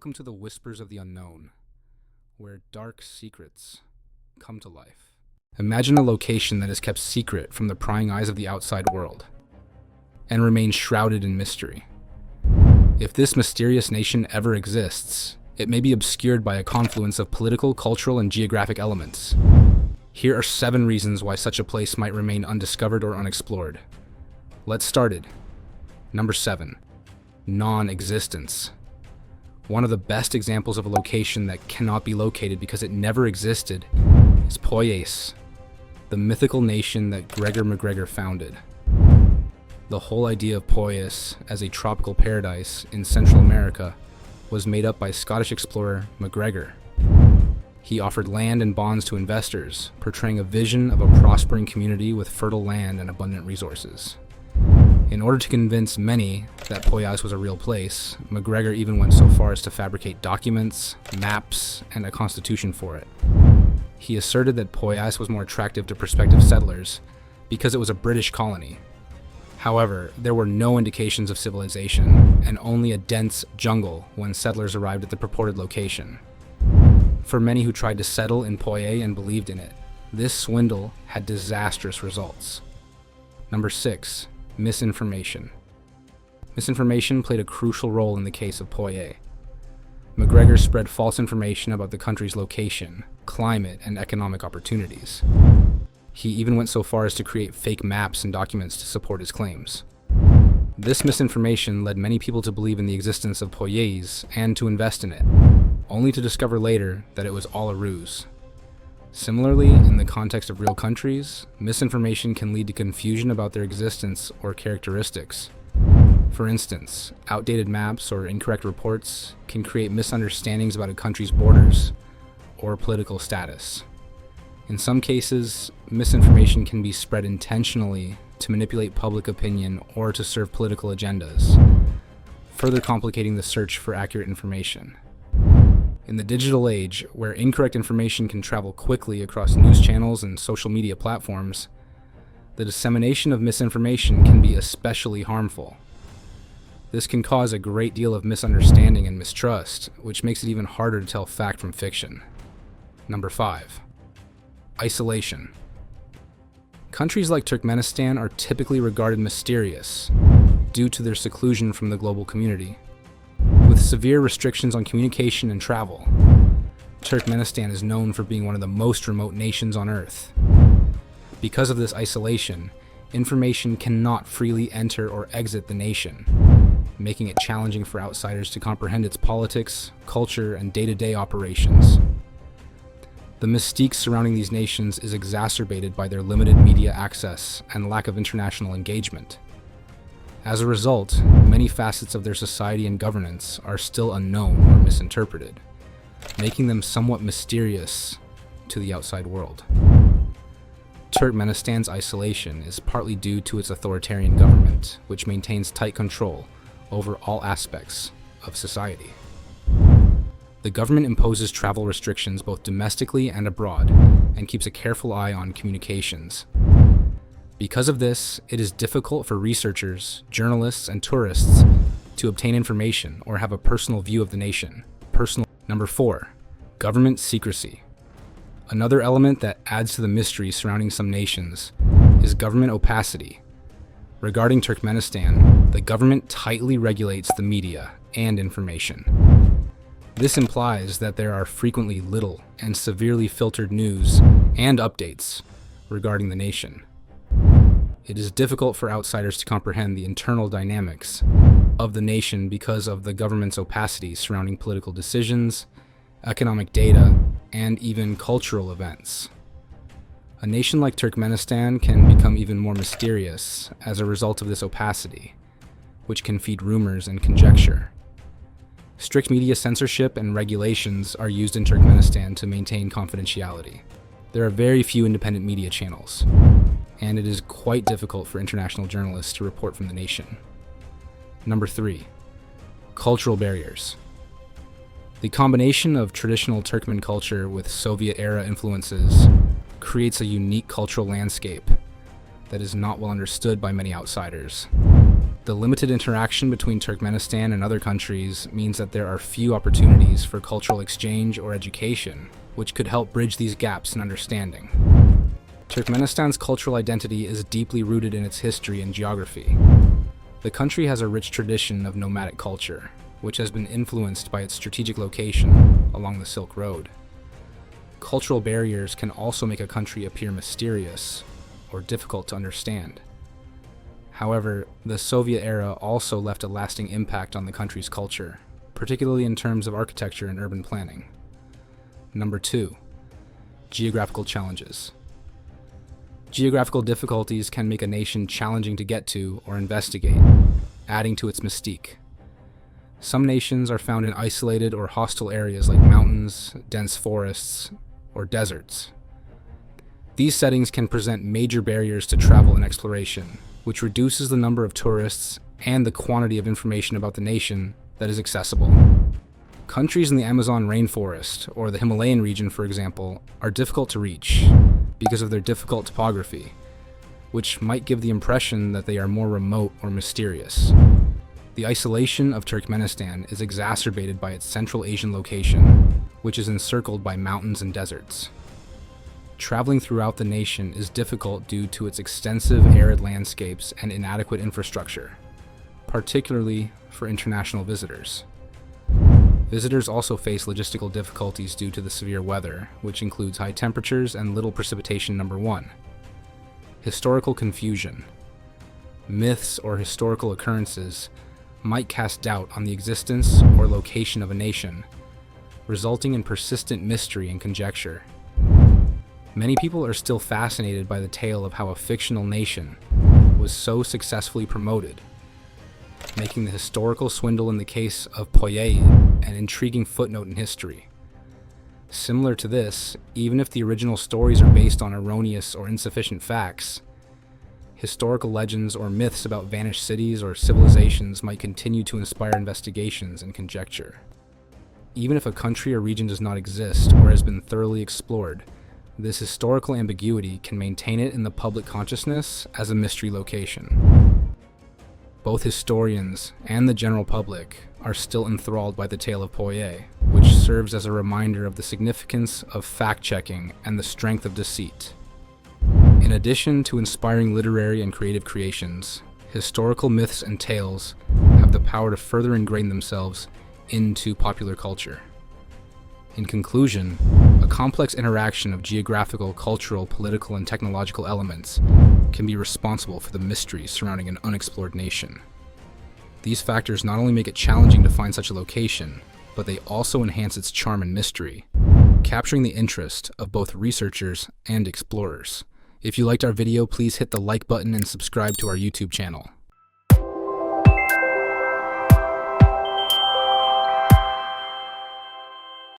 Welcome to the Whispers of the Unknown, where dark secrets come to life. Imagine a location that is kept secret from the prying eyes of the outside world, and remains shrouded in mystery. If this mysterious nation ever exists, it may be obscured by a confluence of political, cultural, and geographic elements. Here are 7 reasons why such a place might remain undiscovered or unexplored. Let's start it. Number 7. Non-existence. One of the best examples of a location that cannot be located because it never existed is Poyais, the mythical nation that Gregor MacGregor founded. The whole idea of Poyais as a tropical paradise in Central America was made up by Scottish explorer MacGregor. He offered land and bonds to investors, portraying a vision of a prospering community with fertile land and abundant resources. In order to convince many that Poyais was a real place, MacGregor even went so far as to fabricate documents, maps, and a constitution for it. He asserted that Poyais was more attractive to prospective settlers because it was a British colony. However, there were no indications of civilization, and only a dense jungle when settlers arrived at the purported location. For many who tried to settle in Poyais and believed in it, this swindle had disastrous results. Number 6. Misinformation. Misinformation played a crucial role in the case of Poyais. MacGregor spread false information about the country's location, climate, and economic opportunities. He even went so far as to create fake maps and documents to support his claims. This misinformation led many people to believe in the existence of Poyais and to invest in it, only to discover later that it was all a ruse. Similarly, in the context of real countries, misinformation can lead to confusion about their existence or characteristics. For instance, outdated maps or incorrect reports can create misunderstandings about a country's borders or political status. In some cases, misinformation can be spread intentionally to manipulate public opinion or to serve political agendas, further complicating the search for accurate information. In the digital age, where incorrect information can travel quickly across news channels and social media platforms, the dissemination of misinformation can be especially harmful. This can cause a great deal of misunderstanding and mistrust, which makes it even harder to tell fact from fiction. Number 5. Isolation. Countries like Turkmenistan are typically regarded mysterious due to their seclusion from the global community. With severe restrictions on communication and travel, Turkmenistan is known for being one of the most remote nations on Earth. Because of this isolation, information cannot freely enter or exit the nation, making it challenging for outsiders to comprehend its politics, culture, and day-to-day operations. The mystique surrounding these nations is exacerbated by their limited media access and lack of international engagement. As a result, many facets of their society and governance are still unknown or misinterpreted, making them somewhat mysterious to the outside world. Turkmenistan's isolation is partly due to its authoritarian government, which maintains tight control over all aspects of society. The government imposes travel restrictions both domestically and abroad, and keeps a careful eye on communications. Because of this, it is difficult for researchers, journalists, and tourists to obtain information or have a personal view of the nation. Number 4. Government secrecy. Another element that adds to the mystery surrounding some nations is government opacity. Regarding Turkmenistan, the government tightly regulates the media and information. This implies that there are frequently little and severely filtered news and updates regarding the nation. It is difficult for outsiders to comprehend the internal dynamics of the nation because of the government's opacity surrounding political decisions, economic data, and even cultural events. A nation like Turkmenistan can become even more mysterious as a result of this opacity, which can feed rumors and conjecture. Strict media censorship and regulations are used in Turkmenistan to maintain confidentiality. There are very few independent media channels, and it is quite difficult for international journalists to report from the nation. Number 3. Cultural barriers. The combination of traditional Turkmen culture with Soviet-era influences creates a unique cultural landscape that is not well understood by many outsiders. The limited interaction between Turkmenistan and other countries means that there are few opportunities for cultural exchange or education, which could help bridge these gaps in understanding. Turkmenistan's cultural identity is deeply rooted in its history and geography. The country has a rich tradition of nomadic culture, which has been influenced by its strategic location along the Silk Road. Cultural barriers can also make a country appear mysterious or difficult to understand. However, the Soviet era also left a lasting impact on the country's culture, particularly in terms of architecture and urban planning. Number 2. Geographical challenges. Geographical difficulties can make a nation challenging to get to or investigate, adding to its mystique. Some nations are found in isolated or hostile areas like mountains, dense forests, or deserts. These settings can present major barriers to travel and exploration, which reduces the number of tourists and the quantity of information about the nation that is accessible. Countries in the Amazon rainforest or the Himalayan region, for example, are difficult to reach because of their difficult topography, which might give the impression that they are more remote or mysterious. The isolation of Turkmenistan is exacerbated by its Central Asian location, which is encircled by mountains and deserts. Traveling throughout the nation is difficult due to its extensive arid landscapes and inadequate infrastructure, particularly for international visitors. Visitors also face logistical difficulties due to the severe weather, which includes high temperatures and little precipitation. Number 1. Historical confusion. Myths or historical occurrences might cast doubt on the existence or location of a nation, resulting in persistent mystery and conjecture. Many people are still fascinated by the tale of how a fictional nation was so successfully promoted, making the historical swindle in the case of Poyet an intriguing footnote in history. Similar to this, even if the original stories are based on erroneous or insufficient facts, historical legends or myths about vanished cities or civilizations might continue to inspire investigations and conjecture. Even if a country or region does not exist or has been thoroughly explored, this historical ambiguity can maintain it in the public consciousness as a mystery location. Both historians and the general public are still enthralled by the tale of Poyet, which serves as a reminder of the significance of fact-checking and the strength of deceit. In addition to inspiring literary and creative creations, historical myths and tales have the power to further ingrain themselves into popular culture. In conclusion, a complex interaction of geographical, cultural, political, and technological elements can be responsible for the mysteries surrounding an unexplored nation. These factors not only make it challenging to find such a location, but they also enhance its charm and mystery, capturing the interest of both researchers and explorers. If you liked our video, please hit the like button and subscribe to our YouTube channel.